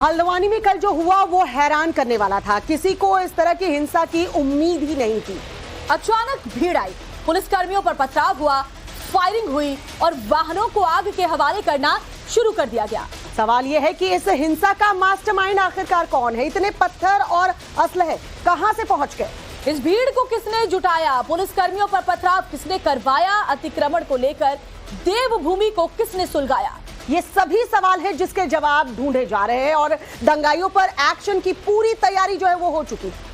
हल्द्वानी में कल जो हुआ वो हैरान करने वाला था। किसी को इस तरह की हिंसा की उम्मीद ही नहीं थी। अचानक भीड़ आई, पुलिसकर्मियों पर पथराव हुआ, फायरिंग हुई और वाहनों को आग के हवाले करना शुरू कर दिया गया। सवाल यह है कि इस हिंसा का मास्टरमाइंड आखिरकार कौन है? इतने पत्थर और असलहे कहां से पहुंच गए? इस भीड़ को किसने जुटाया? पुलिसकर्मियों पर पथराव किसने करवाया? अतिक्रमण को लेकर देवभूमि को किसने सुलगाया? ये सभी सवाल हैं जिसके जवाब ढूंढे जा रहे हैं और दंगाइयों पर एक्शन की पूरी तैयारी जो है वो हो चुकी है।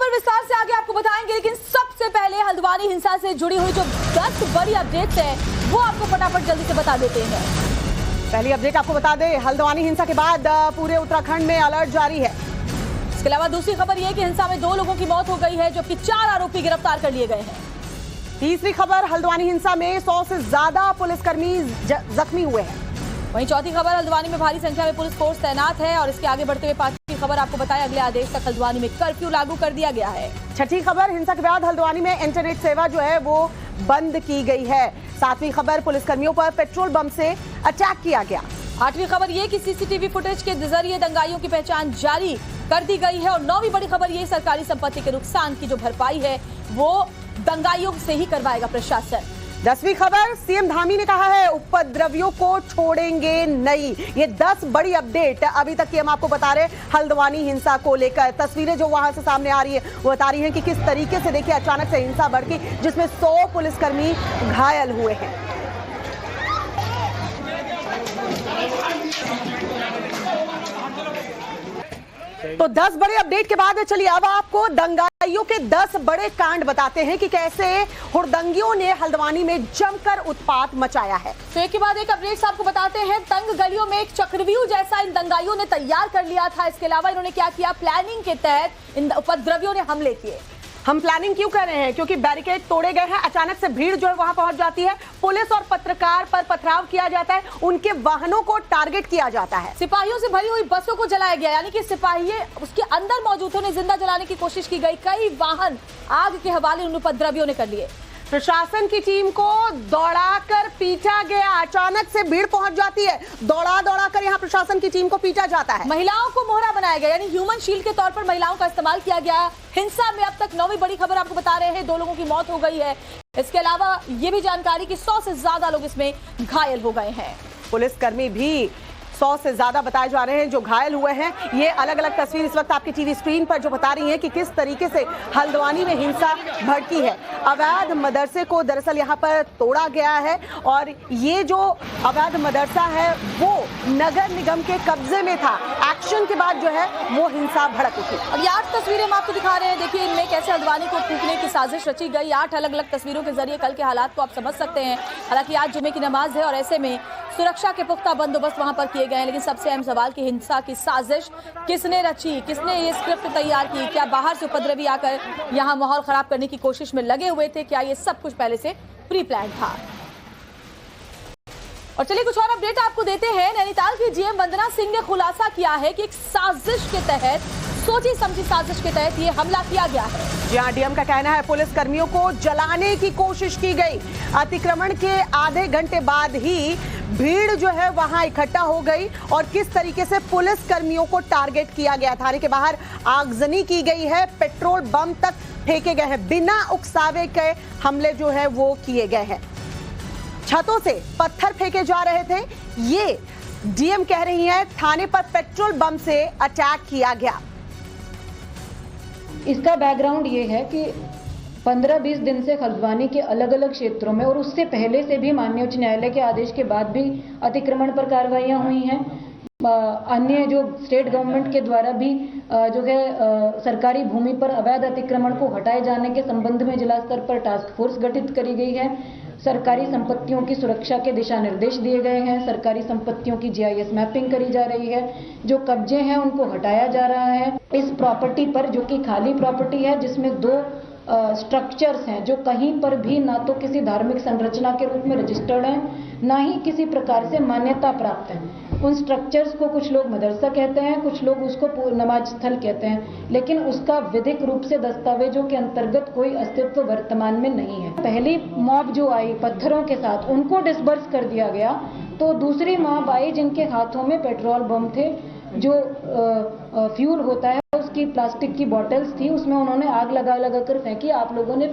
विस्तार से आगे आपको बताएंगे, लेकिन सबसे पहले हल्द्वानी हिंसा से जुड़ी हुई जो 10 बड़ी अपडेट्स है वो आपको फटाफट जल्दी से बता देते हैं। पहली अपडेट आपको बता दें, हल्द्वानी हिंसा के बाद पूरे उत्तराखंड में अलर्ट जारी है। इसके अलावा दूसरी खबर यह कि हिंसा में 2 लोगों की मौत हो गई है, जबकि 4 आरोपी गिरफ्तार कर लिए गए हैं। तीसरी खबर, हल्द्वानी हिंसा में 100 से ज्यादा पुलिसकर्मी जख्मी हुए हैं। वहीं चौथी खबर, हल्द्वानी में भारी संख्या में पुलिस फोर्स तैनात है। और इसके आगे बढ़ते हुए पांचवी खबर आपको बताया, अगले आदेश तक हल्द्वानी में कर्फ्यू लागू कर दिया गया है। छठी खबर, हिंसा के बाद हल्द्वानी में इंटरनेट सेवा जो है वो बंद की गई है। सातवीं खबर, पुलिसकर्मियों पर पेट्रोल बम से अटैक किया गया। आठवीं खबर ये कि सीसीटीवी फुटेज के जरिए दंगाइयों की पहचान जारी कर दी गई है। और 9वीं बड़ी खबर ये, सरकारी संपत्ति के नुकसान की जो भरपाई है वो दंगाइयों से ही करवाएगा प्रशासन। 10वीं खबर, सीएम धामी ने कहा है उपद्रवियों को छोड़ेंगे नहीं। ये 10 बड़ी अपडेट अभी तक की हम आपको बता रहे हल्द्वानी हिंसा को लेकर। तस्वीरें जो वहां से सामने आ रही है वो बता रही हैं कि किस तरीके से देखिए अचानक से हिंसा बढ़ गई, जिसमें 100 पुलिसकर्मी घायल हुए हैं। तो 10 बड़े अपडेट के बाद चलिए अब आपको दंगाइयों के 10 बड़े कांड बताते हैं कि कैसे हुड़दंगियों ने हल्द्वानी में जमकर उत्पात मचाया है। तो एक के बाद एक अपडेट्स आपको बताते हैं। तंग गलियों में एक चक्रव्यूह जैसा इन दंगाइयों ने तैयार कर लिया था। इसके अलावा इन्होंने क्या किया, प्लानिंग के तहत इन उपद्रवियों ने हमले किए। हम प्लानिंग क्यों कर रहे हैं? क्योंकि बैरिकेड तोड़े गए हैं, अचानक से भीड़ जो है वहां पहुंच जाती है, पुलिस और पत्रकार पर पथराव किया जाता है, उनके वाहनों को टारगेट किया जाता है। सिपाहियों से भरी हुई बसों को जलाया गया, यानी कि सिपाही उसके अंदर मौजूद थे, उन्हें जिंदा जलाने की कोशिश की गई। कई वाहन आग के हवाले उन उपद्रवियों ने कर लिए। प्रशासन की टीम को दौड़ाकर पीटा गया। अचानक से भीड़ पहुंच जाती है, दौड़ा कर यहां प्रशासन की टीम को पीटा जाता है। महिलाओं को मोहरा बनाया गया, यानी ह्यूमन शील्ड के तौर पर महिलाओं का इस्तेमाल किया गया। हिंसा में अब तक 9वीं बड़ी खबर आपको बता रहे हैं, 2 लोगों की मौत हो गई है। इसके अलावा ये भी जानकारी कि 100 से ज्यादा लोग इसमें घायल हो गए हैं। पुलिसकर्मी भी 100 से ज्यादा बताए जा रहे हैं जो घायल हुए हैं। ये अलग अलग तस्वीर इस वक्त आपकी टीवी स्क्रीन पर जो बता रही हैं कि किस तरीके से हल्द्वानी में हिंसा भड़की है। अवैध मदरसे को दरअसल यहाँ पर तोड़ा गया है और ये जो अवैध मदरसा है वो नगर निगम के कब्जे में था। एक्शन के बाद जो है वो हिंसा भड़क उठी। अब ये 8 तस्वीरें हम आपको दिखा रहे हैं। देखिए इनमें कैसे हल्द्वानी को फूंकने की साजिश रची गई। 8 अलग अलग तस्वीरों के जरिए कल के हालात को आप समझ सकते हैं। हालांकि आज जुमे की नमाज है और ऐसे में सुरक्षा के पुख्ता बंदोबस्त वहां पर किए गए हैं। लेकिन सबसे अहम सवाल की हिंसा की साजिश किसने रची, किसने ये स्क्रिप्ट तैयार की? क्या बाहर से उपद्रवी आकर यहां माहौल खराब करने की कोशिश में लगे हुए थे? क्या ये सब कुछ पहले से प्री प्लान था? और चलिए कुछ और अपडेट आपको देते हैं। नैनीताल की जीएम वंदना सिंह ने खुलासा किया है कि एक साजिश के तहत, सोची समझी साजिश के तहत ये हमला किया गया है। जी हाँ, डीएम का कहना है पुलिस कर्मियों को जलाने की कोशिश की गई। अतिक्रमण के आधे घंटे बाद ही भीड़ जो है वहां इकट्ठा हो गई और किस तरीके से पुलिस कर्मियों को टारगेट किया गया। थाने के बाहर आगजनी की गई है, पेट्रोल बम तक फेंके गए हैं, बिना उकसावे के हमले जो है वो किए गए हैं। छतों से पत्थर फेंके जा रहे थे। ये डीएम कह रही है थाने पर पेट्रोल बम से अटैक किया गया। इसका बैकग्राउंड ये है कि 15-20 दिन से हल्द्वानी के अलग अलग क्षेत्रों में और उससे पहले से भी माननीय उच्च न्यायालय के आदेश के बाद भी अतिक्रमण पर कार्रवाइयां हुई हैं। अन्य जो स्टेट गवर्नमेंट के द्वारा भी जो है सरकारी भूमि पर अवैध अतिक्रमण को हटाए जाने के संबंध में जिला स्तर पर टास्क फोर्स गठित करी गई है। सरकारी संपत्तियों की सुरक्षा के दिशा निर्देश दिए गए हैं। सरकारी संपत्तियों की जीआईएस मैपिंग करी जा रही है। जो कब्जे हैं उनको हटाया जा रहा है। इस प्रॉपर्टी पर, जो कि खाली प्रॉपर्टी है जिसमें 2 स्ट्रक्चर्स हैं जो कहीं पर भी ना तो किसी धार्मिक संरचना के रूप में रजिस्टर्ड हैं, ना ही किसी प्रकार से मान्यता प्राप्त हैं। उन स्ट्रक्चर्स को कुछ लोग मदरसा कहते हैं, कुछ लोग उसको नमाज स्थल कहते हैं, लेकिन उसका विधिक रूप से दस्तावेजों के अंतर्गत कोई अस्तित्व वर्तमान में नहीं है। पहली मॉब जो आई पत्थरों के साथ, उनको डिसबर्स कर दिया गया, तो दूसरी मॉब आई जिनके हाथों में पेट्रोल बम थे, जो फ्यूल होता है उसकी प्लास्टिक की बॉटल्स थी, उसमें उन्होंने आग लगा कर फेंकी। आप लोगों ने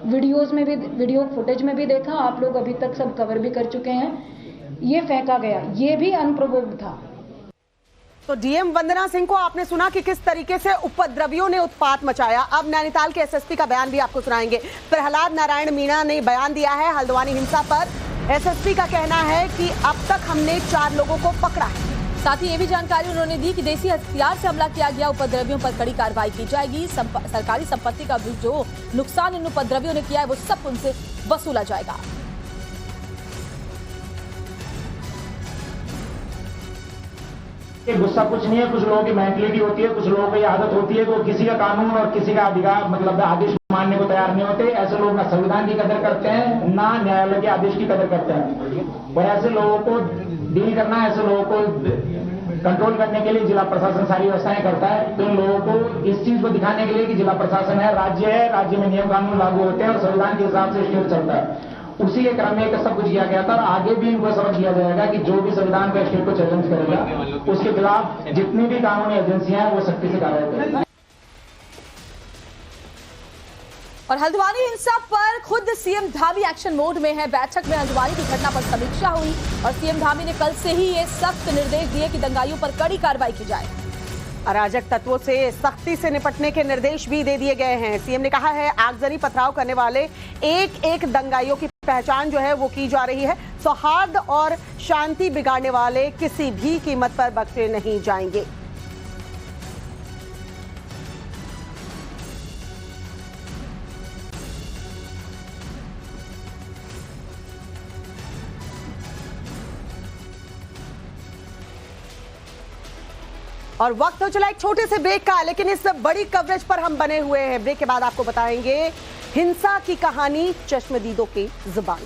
वीडियोस में भी, वीडियो फुटेज में भी देखा, आप लोग अभी तक सब कवर भी कर चुके हैं। ये फेंका गया, ये भी अनप्रोवोक्ड था। तो डीएम वंदना सिंह को आपने सुना कि किस तरीके से उपद्रवियों ने उत्पात मचाया। अब नैनीताल के एसएसपी का बयान भी आपको सुनाएंगे। प्रहलाद नारायण मीणा ने बयान दिया है हल्द्वानी हिंसा पर। एसएसपी का कहना है कि अब तक हमने 4 लोगों को पकड़ा है। साथ ही ये भी जानकारी उन्होंने दी कि देसी हथियार से हमला किया गया, उपद्रवियों पर कड़ी कार्रवाई की जाएगी। सरकारी संपत्ति का भी जो नुकसान इन उपद्रवियों ने किया है वो सब उनसे वसूला जाएगा। गुस्सा कुछ नहीं है, कुछ लोगों की मेंटलिटी होती है, कुछ लोगों की आदत होती है कि वो किसी का कानून और किसी का अधिकार मतलब आदेश मानने को तैयार नहीं होते। ऐसे लोग ना संविधान की कदर करते हैं, ना न्यायालय के आदेश की कदर करते हैं। और ऐसे लोगों को डील करना, ऐसे लोगों को कंट्रोल करने के लिए जिला प्रशासन सारी व्यवस्थाएं करता है। तो इन लोगों को इस चीज को दिखाने के लिए कि जिला प्रशासन है, राज्य में नियम कानून लागू होते हैं और संविधान के हिसाब से स्टेट चलता है। उसी के क्रम में सब कुछ किया गया था और आगे भी इनको समझ लिया जाएगा कि जो भी संविधान का स्टेट को चैलेंज करेगा उसके खिलाफ जितनी भी कानूनी एजेंसियां हैं वो सख्ती से कार्रवाई करेंगी। और हल्द्वानी हिंसा पर खुद सीएम धामी एक्शन मोड में है। बैठक में हल्द्वानी की घटना पर समीक्षा हुई और सीएम धामी ने कल से ही ये सख्त निर्देश दिए कि दंगाइयों पर कड़ी कार्रवाई की जाए। अराजक तत्वों से सख्ती से निपटने के निर्देश भी दे दिए गए हैं। सीएम ने कहा है आगजनी पथराव करने वाले एक दंगाइयों की पहचान जो है वो की जा रही है। सौहार्द और शांति बिगाड़ने वाले किसी भी कीमत पर बख्शे नहीं जाएंगे। और वक्त हो चला एक छोटे से ब्रेक का, लेकिन इस बड़ी कवरेज पर हम बने हुए हैं। ब्रेक के बाद आपको बताएंगे हिंसा की कहानी चश्मदीदों की जुबान।